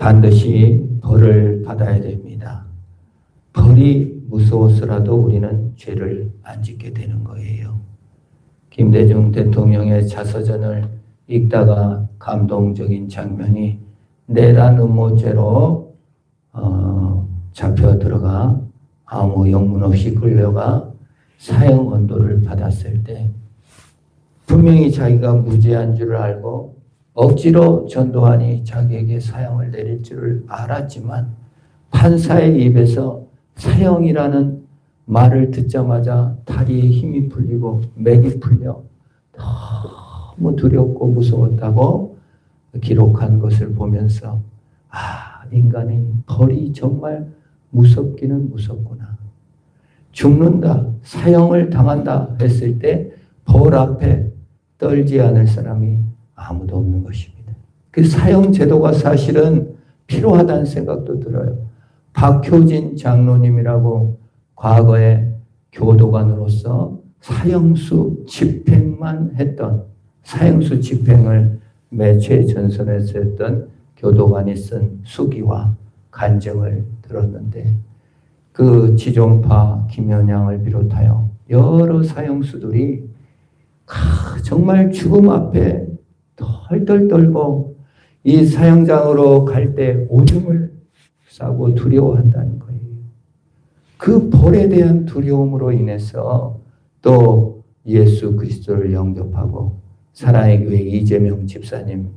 반드시 벌을 받아야 됩니다. 벌이 무서워서라도 우리는 죄를 안 짓게 되는 거예요. 김대중 대통령의 자서전을 읽다가 감동적인 장면이 내란 음모죄로 잡혀 들어가 아무 영문 없이 끌려가 사형 언도를 받았을 때 분명히 자기가 무죄한 줄을 알고 억지로 전두환이 자기에게 사형을 내릴 줄을 알았지만 판사의 입에서 사형이라는 말을 듣자마자 다리에 힘이 풀리고 맥이 풀려 너무 두렵고 무서웠다고 기록한 것을 보면서 인간의 벌이 정말 무섭기는 무섭구나. 죽는다, 사형을 당한다 했을 때 벌 앞에 떨지 않을 사람이 아무도 없는 것입니다. 그 사형 제도가 사실은 필요하다는 생각도 들어요. 박효진 장로님이라고 과거에 교도관으로서 사형수 집행만 했던, 사형수 집행을 매체 전선에서 했던 교도관이 쓴 수기와 간증을 들었는데 그 지종파 김현양을 비롯하여 여러 사형수들이 정말 죽음 앞에 덜덜 떨고 이 사형장으로 갈 때 오줌을 싸고 두려워한다는 거예요. 그 벌에 대한 두려움으로 인해서 또 예수 그리스도를 영접하고 사랑의 교회 이재명 집사님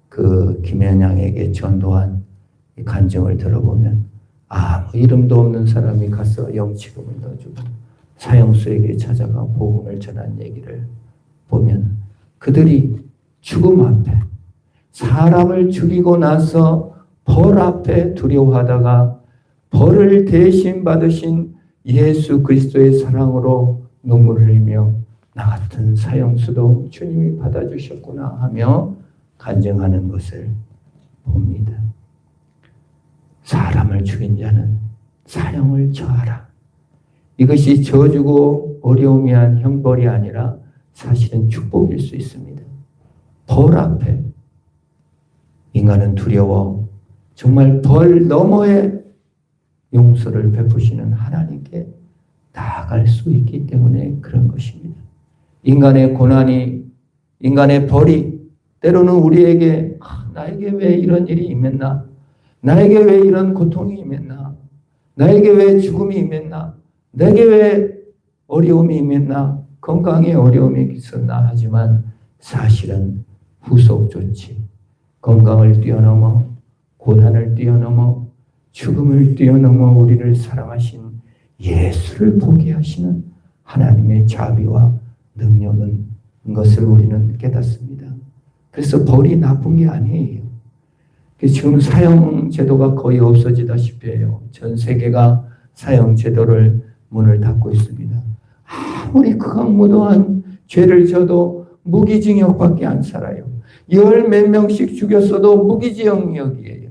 그 김현양에게 전도한 간증을 들어보면 아무 이름도 없는 사람이 가서 영치금을 넣어주고 사형수에게 찾아가 복음을 전한 얘기를 보면 그들이 죽음 앞에 사람을 죽이고 나서 벌 앞에 두려워하다가 벌을 대신 받으신 예수 그리스도의 사랑으로 눈물을 흘리며 나 같은 사형수도 주님이 받아주셨구나 하며 간증하는 것을 봅니다. 사람을 죽인 자는 사형을 처하라. 이것이 저주고 어려움이 한 형벌이 아니라 사실은 축복일 수 있습니다. 벌 앞에 인간은 두려워 정말 벌 너머의 용서를 베푸시는 하나님께 나아갈 수 있기 때문에 그런 것입니다. 인간의 고난이, 인간의 벌이 때로는 우리에게 나에게 왜 이런 일이 임했나? 나에게 왜 이런 고통이 임했나? 나에게 왜 죽음이 임했나? 내게 왜 어려움이 임했나? 건강에 어려움이 있었나? 하지만 사실은 후속 조치, 건강을 뛰어넘어 고난을 뛰어넘어 죽음을 뛰어넘어 우리를 사랑하신 예수를 보게 하시는 하나님의 자비와 능력은 것을 우리는 깨닫습니다. 그래서 벌이 나쁜 게 아니에요. 지금 사형 제도가 거의 없어지다시피 해요. 전 세계가 사형 제도를 문을 닫고 있습니다. 아무리 극악무도한 죄를 져도 무기징역밖에 안 살아요. 10몇 명씩 죽였어도 무기징역이에요.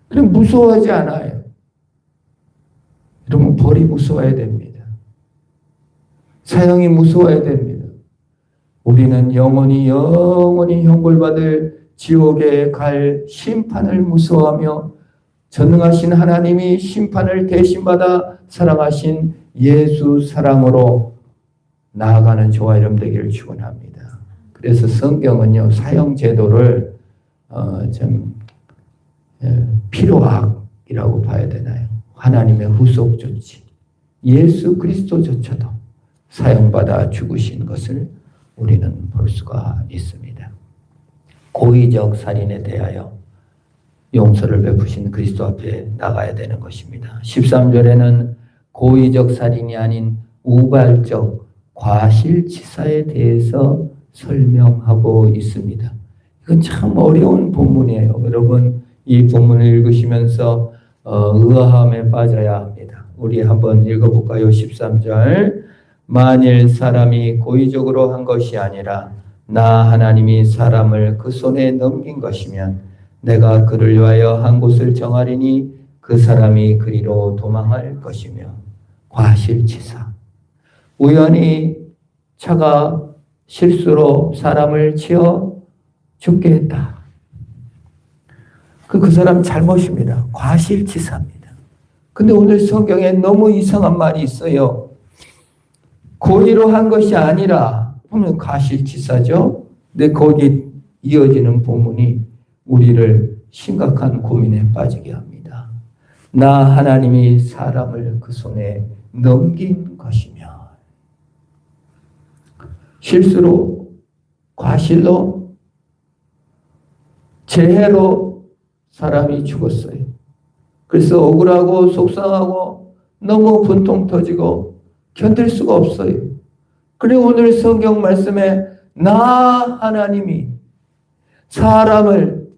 그럼 무서워하지 않아요. 여러분 벌이 무서워야 됩니다. 사형이 무서워야 됩니다. 우리는 영원히 형벌받을 지옥에 갈 심판을 무서워하며 전능하신 하나님이 심판을 대신받아 사랑하신 예수 사랑으로 나아가는 저와 여러분 되기를 축원합니다. 그래서 성경은요 사형 제도를 좀 필요악이라고 봐야 되나요? 하나님의 후속 조치, 예수 그리스도조차도 사형받아 죽으신 것을 우리는 볼 수가 있습니다. 고의적 살인에 대하여 용서를 베푸신 그리스도 앞에 나가야 되는 것입니다. 13절에는 고의적 살인이 아닌 우발적 과실치사에 대해서 설명하고 있습니다. 이건 참 어려운 본문이에요. 여러분 이 본문을 읽으시면서 의아함에 빠져야 합니다. 우리 한번 읽어볼까요? 13절 만일 사람이 고의적으로 한 것이 아니라 나 하나님이 사람을 그 손에 넘긴 것이면 내가 그를 위하여 한 곳을 정하리니 그 사람이 그리로 도망할 것이며 과실치사 우연히 차가 실수로 사람을 치어 죽게 했다. 그 사람 잘못입니다. 과실치사입니다. 근데 오늘 성경에 너무 이상한 말이 있어요. 고의로 한 것이 아니라 보면 과실치사죠. 근데 거기 이어지는 본문이 우리를 심각한 고민에 빠지게 합니다. 나 하나님이 사람을 그 손에 넘긴 것이며 실수로 과실로 재해로 사람이 죽었어요. 그래서 억울하고 속상하고 너무 분통 터지고 견딜 수가 없어요. 그리고 오늘 성경 말씀에 나 하나님이 사람을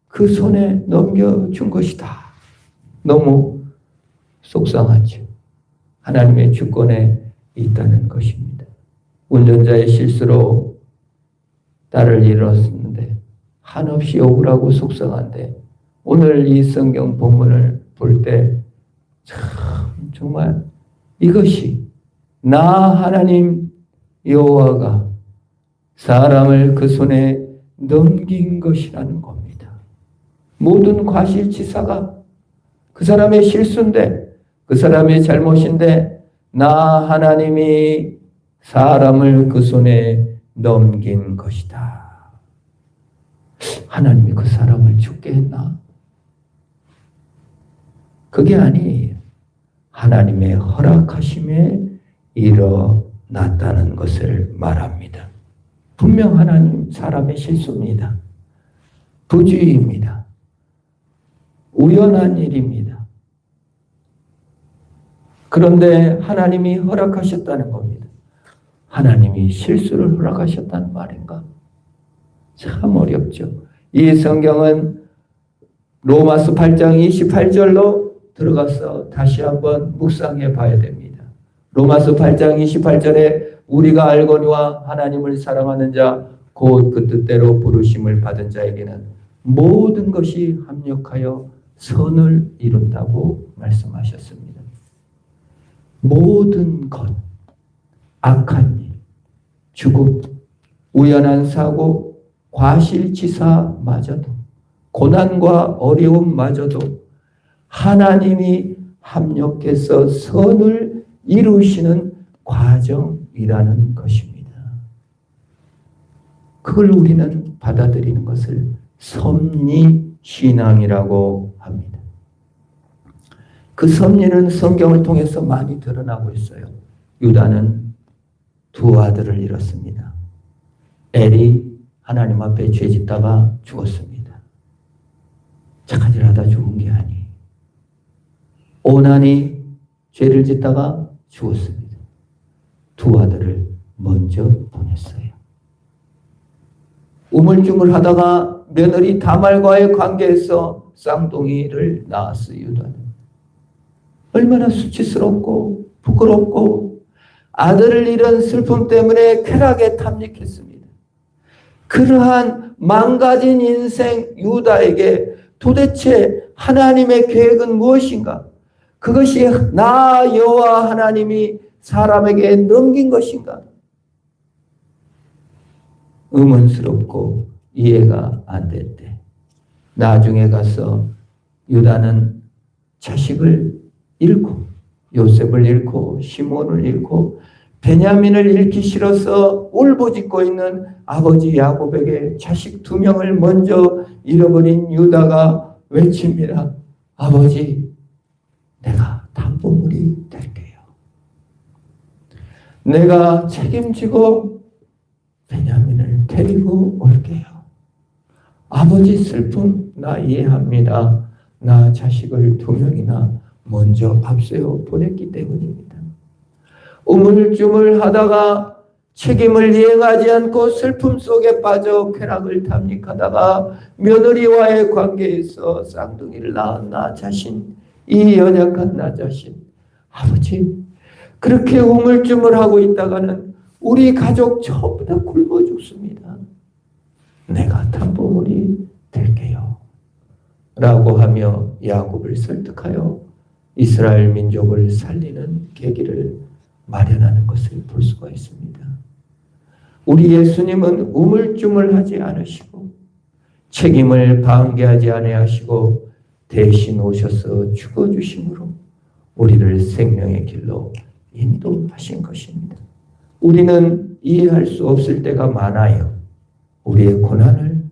그 손에 넘겨준 것이다. 너무 속상하죠. 하나님의 주권에 있다는 것입니다. 운전자의 실수로 딸을 잃었는데 한없이 억울하고 속상한데 오늘 이 성경 본문을 볼 때 참 정말 이것이 나 하나님 여호와가 사람을 그 손에 넘긴 것이라는 겁니다. 모든 과실치사가 그 사람의 실수인데 그 사람의 잘못인데 나 하나님이 사람을 그 손에 넘긴 것이다. 하나님이 그 사람을 죽게 했나? 그게 아니에요. 하나님의 허락하심에 일어났다는 것을 말합니다. 분명 하나님 사람의 실수입니다. 부주의입니다. 우연한 일입니다. 그런데 하나님이 허락하셨다는 겁니다. 하나님이 실수를 허락하셨다는 말인가? 참 어렵죠. 이 성경은 로마서 8장 28절로 들어가서 다시 한번 묵상해 봐야 됩니다. 로마서 8장 28절에 우리가 알거니와 하나님을 사랑하는 자 곧 그 뜻대로 부르심을 받은 자에게는 모든 것이 합력하여 선을 이룬다고 말씀하셨습니다. 모든 것, 악한 일, 죽음, 우연한 사고, 과실치사마저도 고난과 어려움마저도 하나님이 합력해서 선을 이루시는 과정이라는 것입니다. 그걸 우리는 받아들이는 것을 섭리신앙이라고 합니다. 그 섭리는 성경을 통해서 많이 드러나고 있어요. 유다는 두 아들을 잃었습니다. 엘이 하나님 앞에 죄짓다가 죽었습니다. 착한 일 하다 죽은 게 아니에요. 오난이 죄를 짓다가 죽었습니다. 두 아들을 먼저 보냈어요. 우물쭈물 하다가 며느리 다말과의 관계에서 쌍둥이를 낳았어요. 유다는. 얼마나 수치스럽고 부끄럽고 아들을 잃은 슬픔 때문에 쾌락에 탐닉했습니다. 그러한 망가진 인생 유다에게 도대체 하나님의 계획은 무엇인가? 그것이 나 여호와 하나님이 사람에게 넘긴 것인가? 의문스럽고 이해가 안 됐대. 나중에 가서 유다는 자식을 잃고 요셉을 잃고 시몬을 잃고 베냐민을 잃기 싫어서 울부짖고 있는 아버지 야곱에게 자식 2명을 먼저 잃어버린 유다가 외칩니다. 아버지, 내가 담보물이 될게요. 내가 책임지고 베냐민을 데리고 올게요. 아버지 슬픔 나 이해합니다. 나 자식을 2명이나 먼저 앞세워 보냈기 때문입니다. 우물쭈물 하다가 책임을 이행하지 않고 슬픔 속에 빠져 쾌락을 탐닉하다가 며느리와의 관계에서 쌍둥이를 낳은 나 자신, 이 연약한 나 자신, 아버지 그렇게 우물쭈물하고 있다가는 우리 가족 전부 다 굶어 죽습니다. 내가 담보물이 될게요. 라고 하며 야곱을 설득하여 이스라엘 민족을 살리는 계기를 마련하는 것을 볼 수가 있습니다. 우리 예수님은 우물쭈물하지 않으시고 책임을 방기하지 아니하시고 대신 오셔서 죽어주심으로 우리를 생명의 길로 인도하신 것입니다. 우리는 이해할 수 없을 때가 많아요. 우리의 고난을,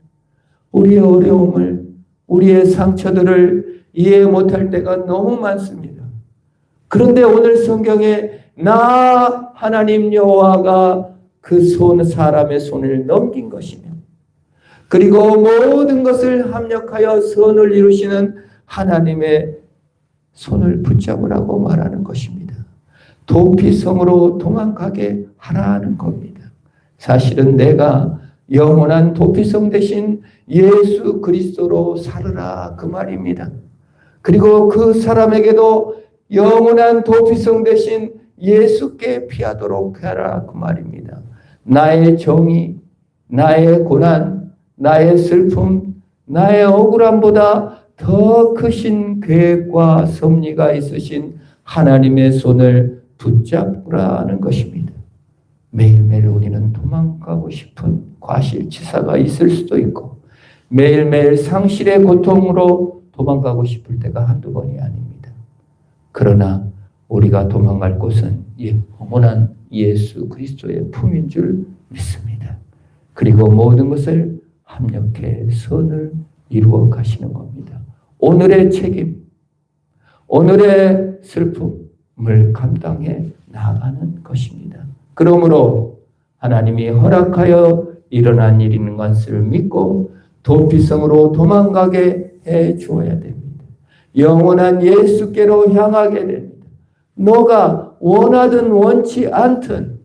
우리의 어려움을, 우리의 상처들을 이해 못할 때가 너무 많습니다. 그런데 오늘 성경에 나 하나님 여호와가 그 사람의 손을 넘긴 것이며 그리고 모든 것을 합력하여 선을 이루시는 하나님의 손을 붙잡으라고 말하는 것입니다. 도피성으로 도망가게 하라는 겁니다. 사실은 내가 영원한 도피성 대신 예수 그리스도로 살으라 그 말입니다. 그리고 그 사람에게도 영원한 도피성 대신 예수께 피하도록 하라 그 말입니다. 나의 정의, 나의 고난, 나의 슬픔, 나의 억울함보다 더 크신 계획과 섭리가 있으신 하나님의 손을 붙잡으라는 것입니다. 매일매일 우리는 도망가고 싶은 과실치사가 있을 수도 있고 매일매일 상실의 고통으로 도망가고 싶을 때가 한두 번이 아닙니다. 그러나 우리가 도망갈 곳은 영원한 예수 그리스도의 품인 줄 믿습니다. 그리고 모든 것을 합력해 선을 이루어 가시는 겁니다. 오늘의 책임, 오늘의 슬픔을 감당해 나아가는 것입니다. 그러므로 하나님이 허락하여 일어난 일인 것을 믿고 도피성으로 도망가게 해 주어야 됩니다. 영원한 예수께로 향하게 됩니다. 너가 원하든 원치 않든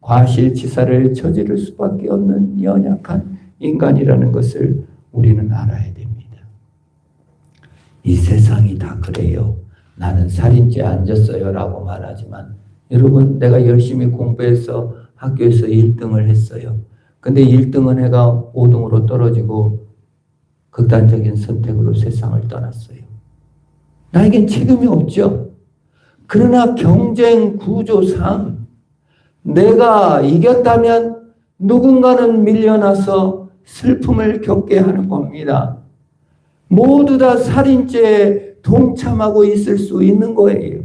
과실치사를 저지를 수밖에 없는 연약한 인간이라는 것을 우리는 알아야 됩니다. 이 세상이 다 그래요. 나는 살인죄 안 졌어요 라고 말하지만 여러분 내가 열심히 공부해서 학교에서 1등을 했어요. 근데 1등은 해가 5등으로 떨어지고 극단적인 선택으로 세상을 떠났어요. 나에겐 책임이 없죠. 그러나 경쟁 구조상 내가 이겼다면 누군가는 밀려나서 슬픔을 겪게 하는 겁니다. 모두 다 살인죄에 동참하고 있을 수 있는 거예요.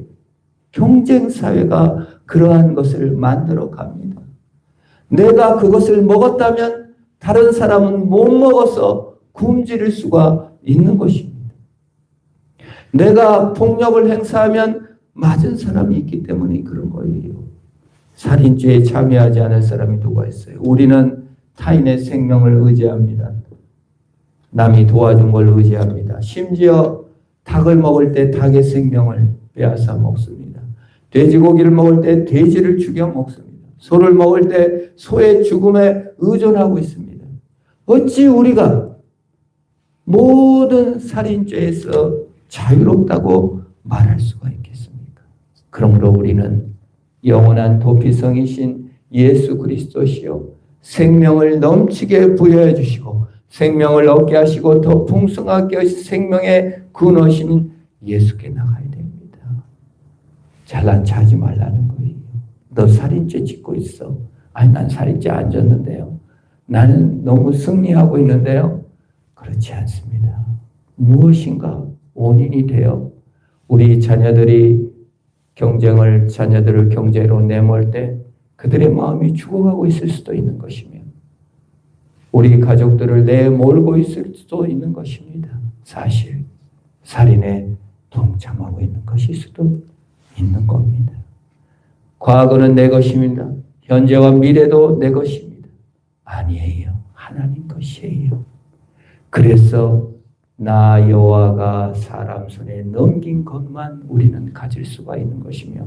경쟁사회가 그러한 것을 만들어 갑니다. 내가 그것을 먹었다면 다른 사람은 못 먹어서 굶주릴 수가 있는 것입니다. 내가 폭력을 행사하면 맞은 사람이 있기 때문에 그런 거예요. 살인죄에 참여하지 않을 사람이 누가 있어요? 우리는 타인의 생명을 의지합니다. 남이 도와준 걸 의지합니다. 심지어 닭을 먹을 때 닭의 생명을 빼앗아 먹습니다. 돼지고기를 먹을 때 돼지를 죽여 먹습니다. 소를 먹을 때 소의 죽음에 의존하고 있습니다. 어찌 우리가 모든 살인죄에서 자유롭다고 말할 수가 있겠습니까? 그러므로 우리는 영원한 도피성이신 예수 그리스도시요 생명을 넘치게 부여해 주시고 생명을 얻게 하시고 더 풍성하게 하신 생명의 근원이신 예수께 나가야 됩니다. 잘난 체하지 말라는 거예요. 너 살인죄 짓고 있어. 아니 난 살인죄 안 졌는데요. 나는 너무 승리하고 있는데요. 그렇지 않습니다. 무엇인가 원인이 되어 우리 자녀들을 경제로 내몰 때 그들의 마음이 죽어가고 있을 수도 있는 것이며 우리 가족들을 내몰고 있을 수도 있는 것입니다. 사실 살인에 동참하고 있는 것일 수도 있는 겁니다. 과거는 내 것입니다. 현재와 미래도 내 것입니다. 아니에요. 하나님 것이에요. 그래서 나 여호와가 사람 손에 넘긴 것만 우리는 가질 수가 있는 것이며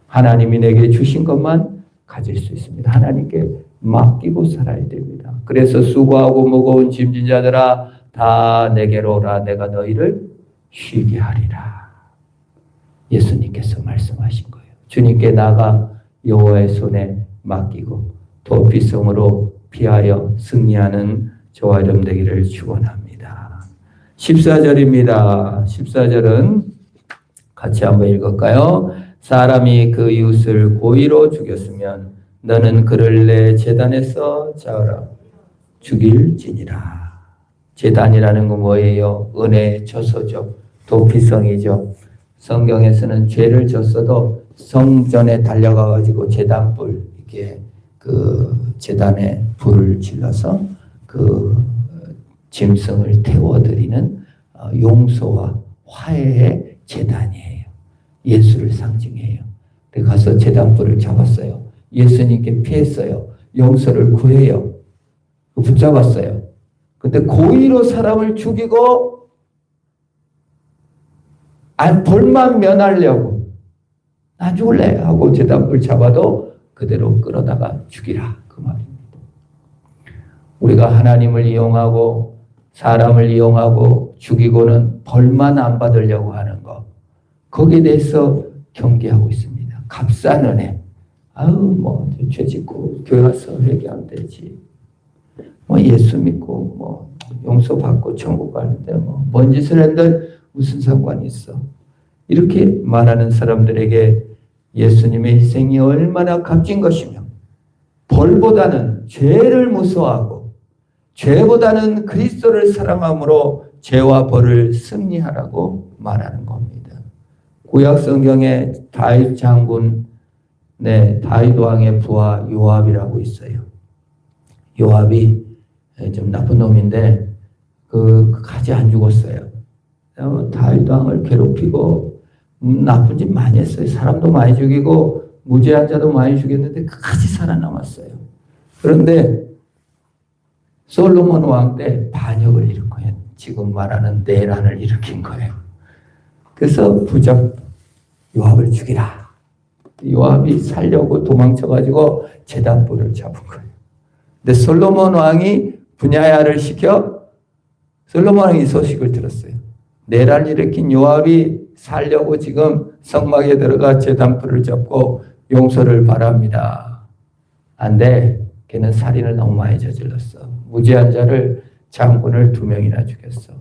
하나님이 내게 주신 것만 가질 수 있습니다. 하나님께 맡기고 살아야 됩니다. 그래서 수고하고 무거운 짐진 자들아 다 내게로 오라 내가 너희를 쉬게 하리라. 예수님께서 말씀하신 거예요. 주님께 나가 여호와의 손에 맡기고 도피성으로 피하여 승리하는 저와 여러분 되기를 축원합니다. 14절입니다. 14절은 같이 한번 읽을까요? 사람이 그 이웃을 고의로 죽였으면 너는 그를 내 제단에서 자어라 죽일지니라. 제단이라는 건 뭐예요? 은혜의 처소죠. 도피성이죠. 성경에서는 죄를 졌어도 성전에 달려가 가지고 제단불 이렇게 그 제단에 불을 질러서 그 짐승을 태워드리는 용서와 화해의 제단이에요. 예수를 상징해요. 그래서 가서 제단불을 잡았어요. 예수님께 피했어요. 용서를 구해요. 붙잡았어요. 근데 고의로 사람을 죽이고 벌만 면하려고 나 죽을래 하고 제단불 잡아도 그대로 끌어다가 죽이라 그 말입니다. 우리가 하나님을 이용하고 사람을 이용하고 죽이고는 벌만 안 받으려고 하는 것, 거기에 대해서 경계하고 있습니다. 값싼 은혜. 죄 짓고 교회 와서 회개하면 되지. 예수 믿고 용서받고 천국 가는데 뭔 짓을 했는데 무슨 상관이 있어. 이렇게 말하는 사람들에게 예수님의 희생이 얼마나 값진 것이며 벌보다는 죄를 무서워하고 죄보다는 그리스도를 사랑함으로 죄와 벌을 승리하라고 말하는 겁니다. 구약 성경에 다윗 장군, 다윗 왕의 부하 요압이라고 있어요. 요압이 좀 나쁜 놈인데 아직 안 죽었어요. 다윗 왕을 괴롭히고 나쁜 짓 많이 했어요. 사람도 많이 죽이고 무죄한 자도 많이 죽였는데 끝까지 살아남았어요. 그런데 솔로몬 왕 때 반역을 일으켜요. 지금 말하는 내란을 일으킨 거예요. 그래서 부적 요압을 죽이라. 요압이 살려고 도망쳐가지고 제단불을 잡은 거예요. 근데 솔로몬 왕이 분야야를 시켜 솔로몬 왕이 소식을 들었어요. 내란을 일으킨 요압이 살려고 지금 성막에 들어가 제단불을 잡고 용서를 바랍니다. 안 돼. 걔는 살인을 너무 많이 저질렀어. 무죄한 자를 장군을 2명이나 죽였어.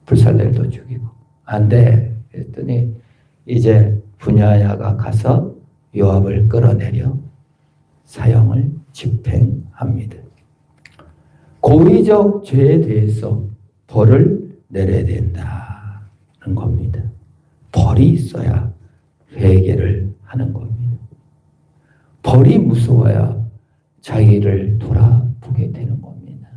불살렐도 죽이고. 안 돼. 그랬더니 이제 분야야가 가서 요압을 끌어내려 사형을 집행합니다. 고의적 죄에 대해서 벌을 내려야 된다는 겁니다. 벌이 있어야 회개를 하는 겁니다. 벌이 무서워야 자기를 돌아보게 되는 겁니다.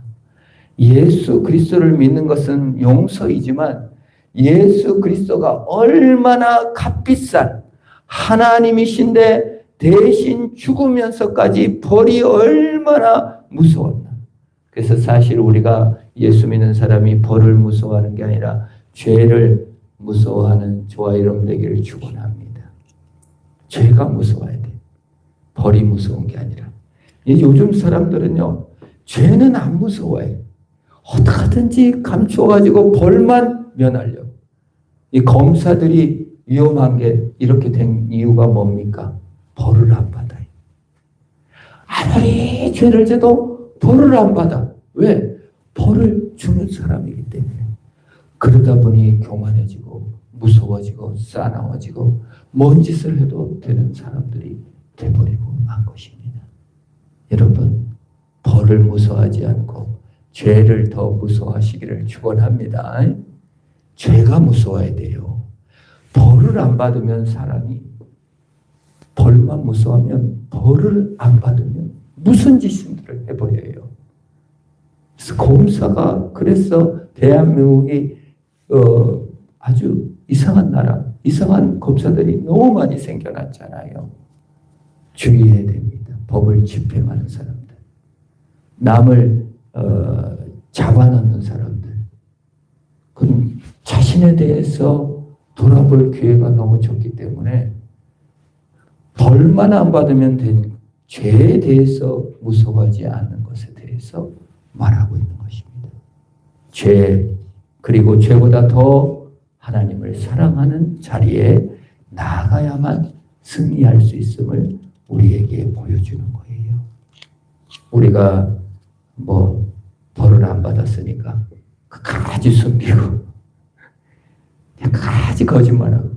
예수 그리스도를 믿는 것은 용서이지만 예수 그리스도가 얼마나 값비싼 하나님이신데 대신 죽으면서까지 벌이 얼마나 무서웠나. 그래서 사실 우리가 예수 믿는 사람이 벌을 무서워하는 게 아니라 죄를 무서워하는 저와 여러분 되기를 축원합니다. 죄가 무서워야 돼. 벌이 무서운 게 아니라. 요즘 사람들은요, 죄는 안 무서워해. 어떻게든지 감추어가지고 벌만 면하려고. 이 검사들이 위험한 게 이렇게 된 이유가 뭡니까? 벌을 안 받아요. 아무리 죄를 져도 벌을 안 받아. 왜? 벌을 주는 사람이기 때문에. 그러다 보니 교만해지고 무서워지고 싸나워지고 뭔 짓을 해도 되는 사람들이 돼버리고 만 것입니다. 여러분, 벌을 무서워하지 않고 죄를 더 무서워하시기를 축원합니다. 죄가 무서워야 돼요. 벌을 안 받으면 사람이 벌만 무서워하면 벌을 안 받으면 무슨 짓을 해버려요. 그래서 검사가 그래서 대한민국이 아주 이상한 나라, 이상한 검사들이 너무 많이 생겨났잖아요. 주의해야 됩니다. 법을 집행하는 사람들, 남을 잡아넣는 사람들, 그건 자신에 대해서 돌아볼 기회가 너무 적기 때문에 벌만 안 받으면 된 죄에 대해서 무서워하지 않는 것에 대해서 말하고 있는 것입니다. 죄, 그리고 죄보다 더 하나님을 사랑하는 자리에 나아가야만 승리할 수 있음을 우리에게 보여주는 거예요. 우리가 벌을 안 받았으니까 끝까지 숨기고 끝까지 거짓말하고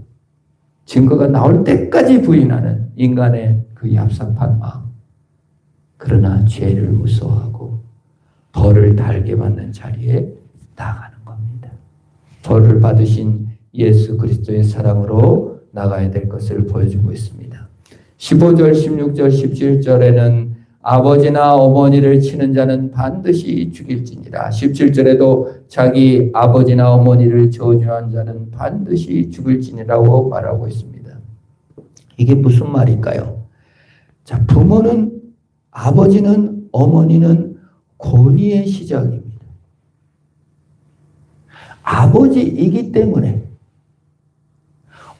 증거가 나올 때까지 부인하는 인간의 그 얍삽한 마음. 그러나 죄를 무서워하고 벌을 달게 받는 자리에 나가는 겁니다. 벌을 받으신 예수 그리스도의 사랑으로 나가야 될 것을 보여주고 있습니다. 15절, 16절, 17절에는 아버지나 어머니를 치는 자는 반드시 죽일지니라. 17절에도 자기 아버지나 어머니를 저주한 자는 반드시 죽을지니라고 말하고 있습니다. 이게 무슨 말일까요? 자, 부모는, 아버지는, 어머니는 권위의 시작입니다. 아버지이기 때문에,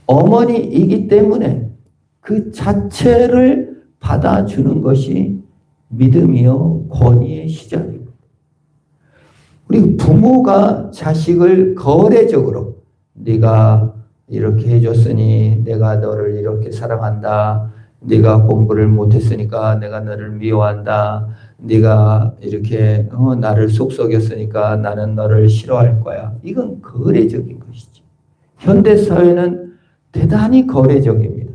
어머니이기 때문에 그 자체를 받아주는 것이 믿음이요 권위의 시작입니다. 우리 부모가 자식을 거래적으로 네가 이렇게 해줬으니 내가 너를 이렇게 사랑한다. 네가 공부를 못했으니까 내가 너를 미워한다. 네가 이렇게 나를 속썩였으니까 나는 너를 싫어할 거야. 이건 거래적인 것이지. 현대사회는 대단히 거래적입니다.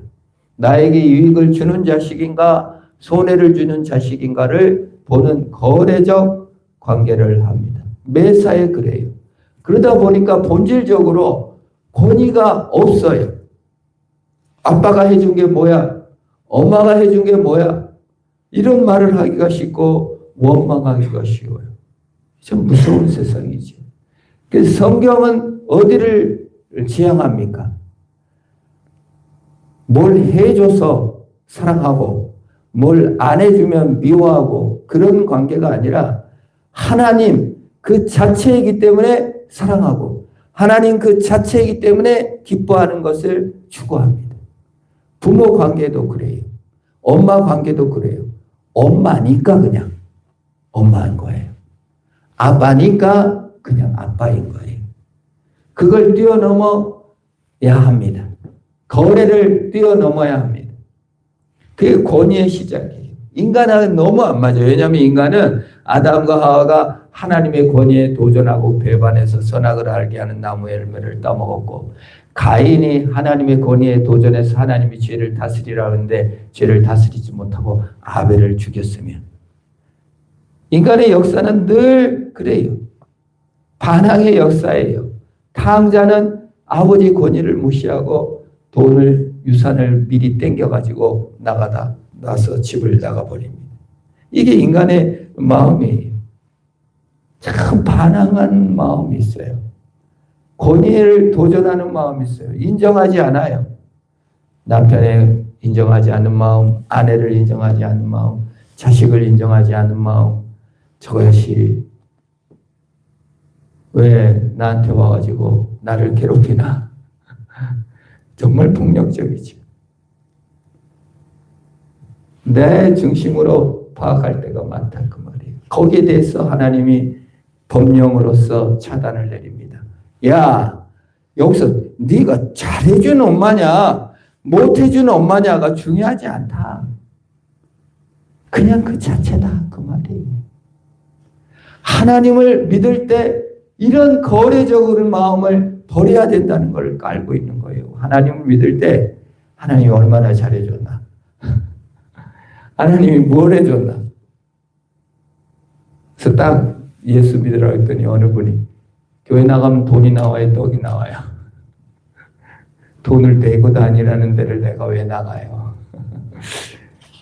나에게 유익을 주는 자식인가 손해를 주는 자식인가를 보는 거래적 관계를 합니다. 매사에 그래요. 그러다 보니까 본질적으로 권위가 없어요. 아빠가 해준 게 뭐야? 엄마가 해준 게 뭐야? 이런 말을 하기가 쉽고 원망하기가 쉬워요. 참 무서운 세상이죠. 그래서 성경은 어디를 지향합니까? 뭘 해줘서 사랑하고 뭘 안 해주면 미워하고 그런 관계가 아니라 하나님 그 자체이기 때문에 사랑하고 하나님 그 자체이기 때문에 기뻐하는 것을 추구합니다. 부모 관계도 그래요. 엄마 관계도 그래요. 엄마니까 그냥 엄마인 거예요. 아빠니까 그냥 아빠인 거예요. 그걸 뛰어넘어야 합니다. 거래를 뛰어넘어야 합니다. 그게 권위의 시작이에요. 인간하고는 너무 안 맞아요. 왜냐하면 인간은 아담과 하와가 하나님의 권위에 도전하고 배반해서 선악을 알게 하는 나무 열매를 따먹었고 가인이 하나님의 권위에 도전해서 하나님이 죄를 다스리라 하는데 죄를 다스리지 못하고 아벨을 죽였으면 인간의 역사는 늘 그래요. 반항의 역사예요. 탕자는 아버지 권위를 무시하고 돈을 유산을 미리 땡겨가지고 나서 집을 나가버립니다. 이게 인간의 마음이에요. 참 반항한 마음이 있어요. 권위를 도전하는 마음이 있어요. 인정하지 않아요. 남편을 인정하지 않는 마음, 아내를 인정하지 않는 마음, 자식을 인정하지 않는 마음, 저것이 왜 나한테 와가지고 나를 괴롭히나? 정말 폭력적이죠. 내 중심으로 파악할 때가 많다 그 말이에요. 거기에 대해서 하나님이 법령으로서 차단을 내립니다. 야, 여기서 네가 잘해준 엄마냐 못해준 엄마냐가 중요하지 않다. 그냥 그 자체다 그 말이에요. 하나님을 믿을 때 이런 거래적인 마음을 버려야 된다는 걸 알고 있는 거예요. 하나님을 믿을 때 하나님이 얼마나 잘해줬나? 하나님이 뭘 해줬나? 그래서 딱 예수 믿으라고 했더니 어느 분이 교회 나가면 돈이 나와요, 떡이 나와요. 돈을 내고 다니라는 데를 내가 왜 나가요?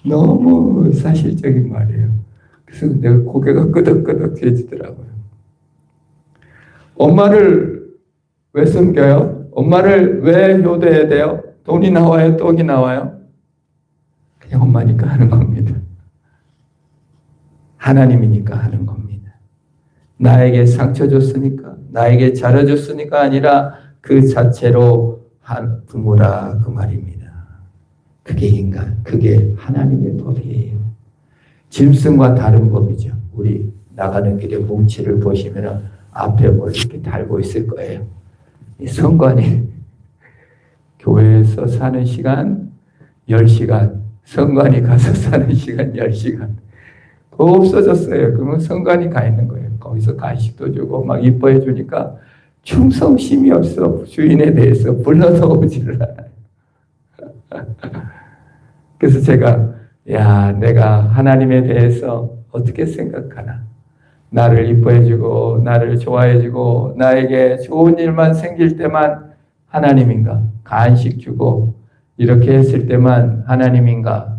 너무 사실적인 말이에요. 그래서 내가 고개가 끄덕끄덕해지더라고요. 엄마를 왜 섬겨요? 엄마를 왜 효도해야 돼요? 돈이 나와요? 떡이 나와요? 그냥 엄마니까 하는 겁니다. 하나님이니까 하는 겁니다. 나에게 상처 줬으니까, 나에게 잘해줬으니까 아니라 그 자체로 한 부모라 그 말입니다. 그게 인간, 그게 하나님의 법이에요. 짐승과 다른 법이죠. 우리 나가는 길에 뭉치를 보시면 앞에 뭘 이렇게 달고 있을 거예요. 이 성관이 교회에서 사는 시간 10시간, 성관이 가서 사는 시간 10시간. 그거 없어졌어요. 그러면 성관이 가 있는 거예요. 거기서 간식도 주고 막 이뻐해 주니까 충성심이 없어. 주인에 대해서 불러서 오지를 않아요. 그래서 제가 내가 하나님에 대해서 어떻게 생각하나? 나를 이뻐해주고 나를 좋아해주고 나에게 좋은 일만 생길 때만 하나님인가? 간식 주고 이렇게 했을 때만 하나님인가?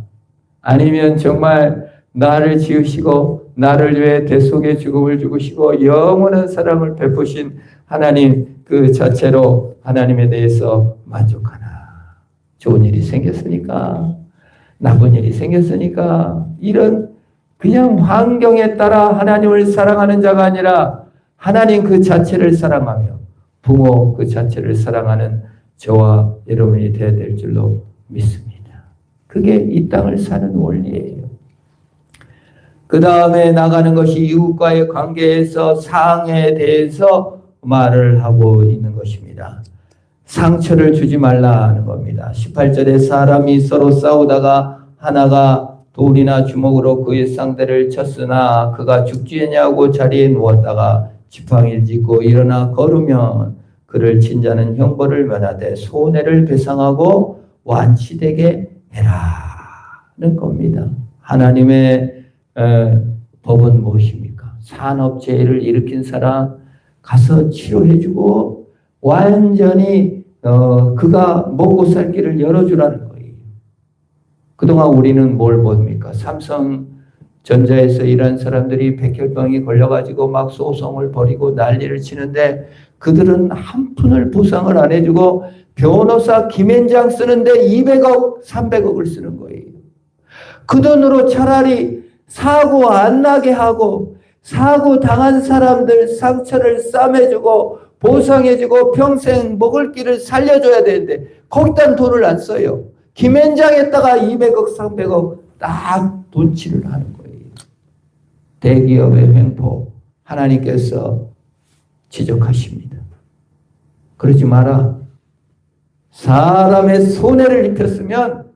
아니면 정말 나를 지으시고 나를 위해 대속의 죽음을 죽으시고 영원한 사랑을 베푸신 하나님 그 자체로 하나님에 대해서 만족하나? 좋은 일이 생겼으니까, 나쁜 일이 생겼으니까, 이런 그냥 환경에 따라 하나님을 사랑하는 자가 아니라 하나님 그 자체를 사랑하며 부모 그 자체를 사랑하는 저와 여러분이 되어야 될 줄로 믿습니다. 그게 이 땅을 사는 원리예요. 그 다음에 나가는 것이 이웃과의 관계에서 상해에 대해서 말을 하고 있는 것입니다. 상처를 주지 말라는 겁니다. 18절에 사람이 서로 싸우다가 하나가 돌이나 주먹으로 그의 상대를 쳤으나 그가 죽지냐고 자리에 누웠다가 지팡이를 짚고 일어나 걸으면 그를 친 자는 형벌을 면하되 손해를 배상하고 완치되게 해라는 겁니다. 하나님의 법은 무엇입니까? 산업재해를 일으킨 사람 가서 치료해주고 완전히 그가 먹고 살 길을 열어주라는 거예요. 그동안 우리는 뭘 봅니까? 삼성전자에서 일한 사람들이 백혈병이 걸려가지고 막 소송을 벌이고 난리를 치는데 그들은 한 푼을 보상을 안 해주고 변호사 김앤장 쓰는데 200억, 300억을 쓰는 거예요. 그 돈으로 차라리 사고 안 나게 하고 사고 당한 사람들 상처를 싸매주고 보상해주고 평생 먹을 길을 살려줘야 되는데 거기다 돈을 안 써요. 김앤장에다가 200억, 300억 딱 돈치를 하는 거예요. 대기업의 횡포 하나님께서 지적하십니다. 그러지 마라. 사람의 손해를 입혔으면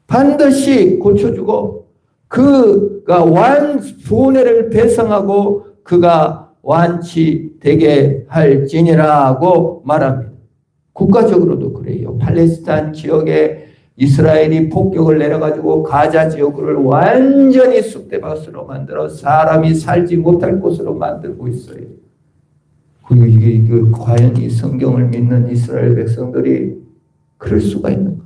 반드시 고쳐주고 그가 손해를 배상하고 그가 완치되게 할지니라고 말합니다. 국가적으로도 그래요. 팔레스타인 지역에 이스라엘이 폭격을 내려가지고 가자 지역을 완전히 쑥대밭으로 만들어 사람이 살지 못할 곳으로 만들고 있어요. 그리고 이게 과연 이 성경을 믿는 이스라엘 백성들이 그럴 수가 있는가?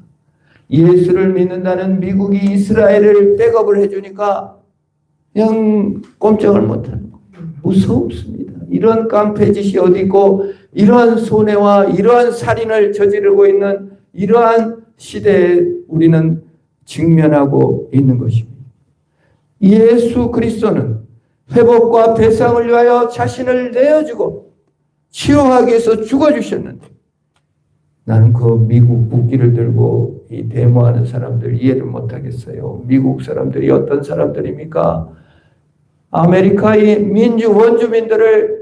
예수를 믿는다는 미국이 이스라엘을 백업을 해주니까 그냥 꼼짝을 못하는 거예요. 무섭습니다. 이런 깡패짓이 어디 있고 이러한 손해와 이러한 살인을 저지르고 있는 이러한 시대에 우리는 직면하고 있는 것입니다. 예수 그리스도는 회복과 배상을 위하여 자신을 내어주고 치유하기 위해서 죽어주셨는데 나는 그 미국 국기를 들고 이 데모하는 사람들 이해를 못하겠어요. 미국 사람들이 어떤 사람들입니까? 아메리카의 민주 원주민들을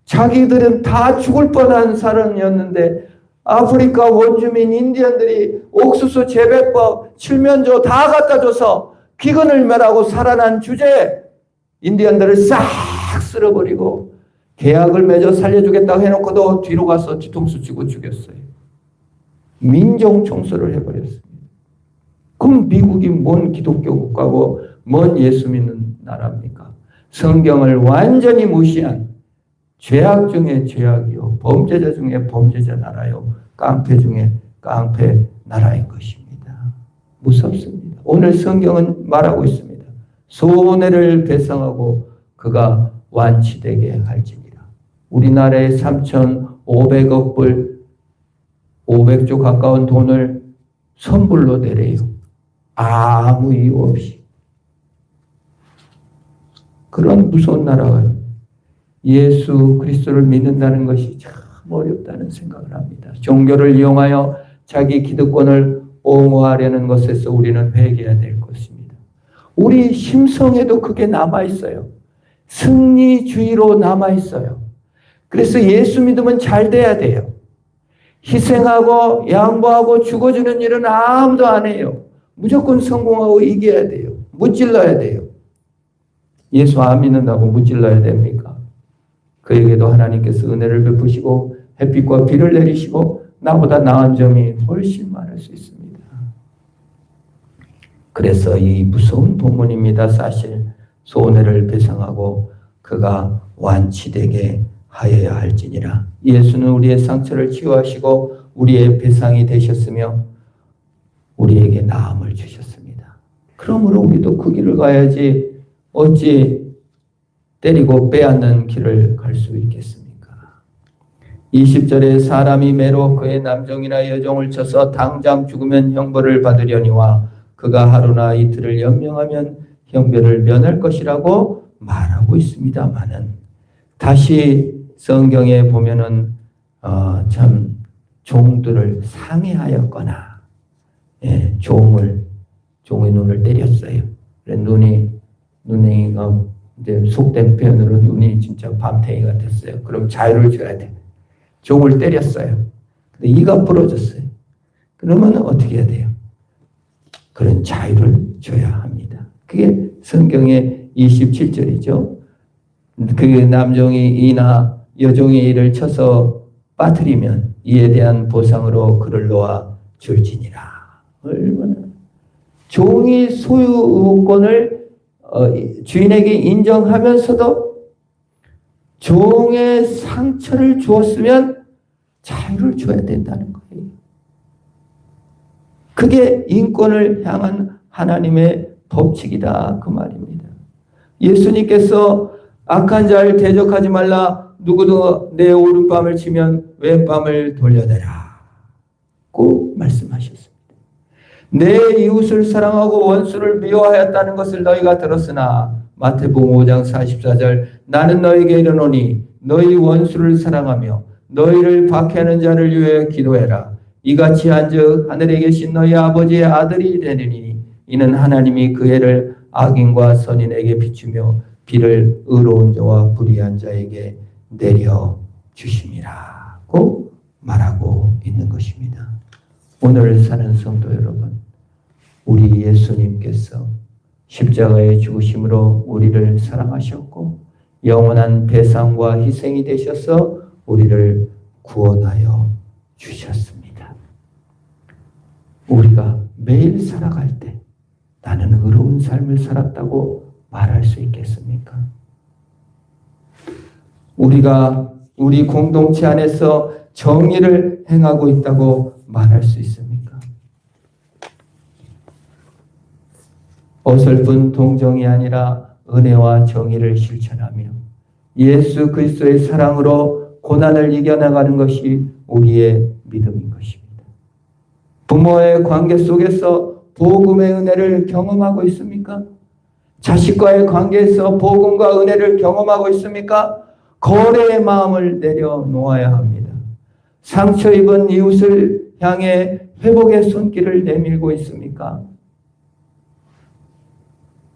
자기들은 다 죽을 뻔한 사람이었는데 아프리카 원주민 인디언들이 옥수수 재배법, 칠면조 다 갖다 줘서 기근을 멸하고 살아난 주제에 인디언들을 싹 쓸어버리고 계약을 맺어 살려주겠다고 해놓고도 뒤로 가서 뒤통수 치고 죽였어요. 민족 청소를 해버렸습니다. 그럼 미국이 뭔 기독교 국가고 뭔 예수 믿는 나라입니까? 성경을 완전히 무시한 죄악 중에 죄악이요 범죄자 중에 범죄자 나라요 깡패 중에 깡패 나라인 것입니다. 무섭습니다. 오늘 성경은 말하고 있습니다. 손해를 배상하고 그가 완치되게 할지니라. 우리나라의 3,500억 불 500조 가까운 돈을 선불로 내래요. 아무 이유 없이. 그런 무서운 나라가 예수 그리스도를 믿는다는 것이 참 어렵다는 생각을 합니다. 종교를 이용하여 자기 기득권을 옹호하려는 것에서 우리는 회개해야 될 것입니다. 우리 심성에도 그게 남아있어요. 승리주의로 남아있어요. 그래서 예수 믿으면 잘 돼야 돼요. 희생하고 양보하고 죽어주는 일은 아무도 안 해요. 무조건 성공하고 이겨야 돼요. 무찔러야 돼요. 예수 안 믿는다고 무찔러야 됩니까? 그에게도 하나님께서 은혜를 베푸시고 햇빛과 비를 내리시고 나보다 나은 점이 훨씬 많을 수 있습니다. 그래서 이 무서운 본문입니다. 사실 손해를 배상하고 그가 완치되게 하여야 할지니라. 예수는 우리의 상처를 치유하시고 우리의 배상이 되셨으며 우리에게 나음을 주셨습니다. 그러므로 우리도 그 길을 가야지 어찌 때리고 빼앗는 길을 갈 수 있겠습니까? 20절에 사람이 매로 그의 남종이나 여종을 쳐서 당장 죽으면 형벌을 받으려니와 그가 하루나 이틀을 연명하면 형벌을 면할 것이라고 말하고 있습니다만은 다시 성경에 보면은 참 종들을 상해하였거나 종의 눈을 때렸어요. 눈이가 이제 속된 표현으로 눈이 진짜 밤탱이가 됐어요. 그럼 자유를 줘야 돼. 종을 때렸어요. 근데 이가 부러졌어요. 그러면 어떻게 해야 돼요? 그런 자유를 줘야 합니다. 그게 성경의 27절이죠. 그 남종이 이나 여종의 이를 쳐서 빠뜨리면 이에 대한 보상으로 그를 놓아 줄지니라. 얼마나 종이 소유권을 주인에게 인정하면서도 종의 상처를 주었으면 자유를 줘야 된다는 거예요. 그게 인권을 향한 하나님의 법칙이다 그 말입니다. 예수님께서 악한 자를 대적하지 말라. 누구도 내 오른밤을 치면 왼밤을 돌려대라 고 말씀하셨습니다. 내 이웃을 사랑하고 원수를 미워하였다는 것을 너희가 들었으나 마태복음 5장 44절 나는 너희에게 이르노니 너희 원수를 사랑하며 너희를 박해하는 자를 위하여 기도해라. 이같이 한즉 하늘에 계신 너희 아버지의 아들이 되리니 이는 하나님이 그 해를 악인과 선인에게 비추며 비를 의로운 자와 불의한 자에게 내려 주심이라고 말하고 있는 것입니다. 오늘 사는 성도 여러분, 우리 예수님께서 십자가의 죽으심으로 우리를 사랑하셨고 영원한 배상과 희생이 되셔서 우리를 구원하여 주셨습니다. 우리가 매일 살아갈 때 나는 의로운 삶을 살았다고 말할 수 있겠습니까? 우리가 우리 공동체 안에서 정의를 행하고 있다고 말할 수 있습니까? 어설픈 동정이 아니라 은혜와 정의를 실천하며 예수 그리스도의 사랑으로 고난을 이겨나가는 것이 우리의 믿음인 것입니다. 부모의 관계 속에서 복음의 은혜를 경험하고 있습니까? 자식과의 관계에서 복음과 은혜를 경험하고 있습니까? 거래의 마음을 내려놓아야 합니다. 상처 입은 이웃을 향해 회복의 손길을 내밀고 있습니까?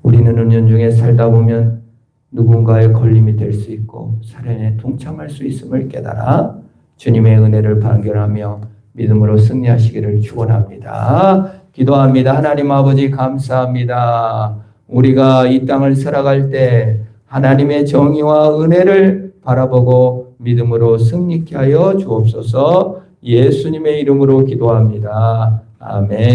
우리는 은연중에 살다 보면 누군가의 걸림이 될 수 있고 사련에 동참할 수 있음을 깨달아 주님의 은혜를 발견하며 믿음으로 승리하시기를 축원합니다. 기도합니다. 하나님 아버지 감사합니다. 우리가 이 땅을 살아갈 때 하나님의 정의와 은혜를 바라보고 믿음으로 승리케 하여 주옵소서. 예수님의 이름으로 기도합니다. 아멘.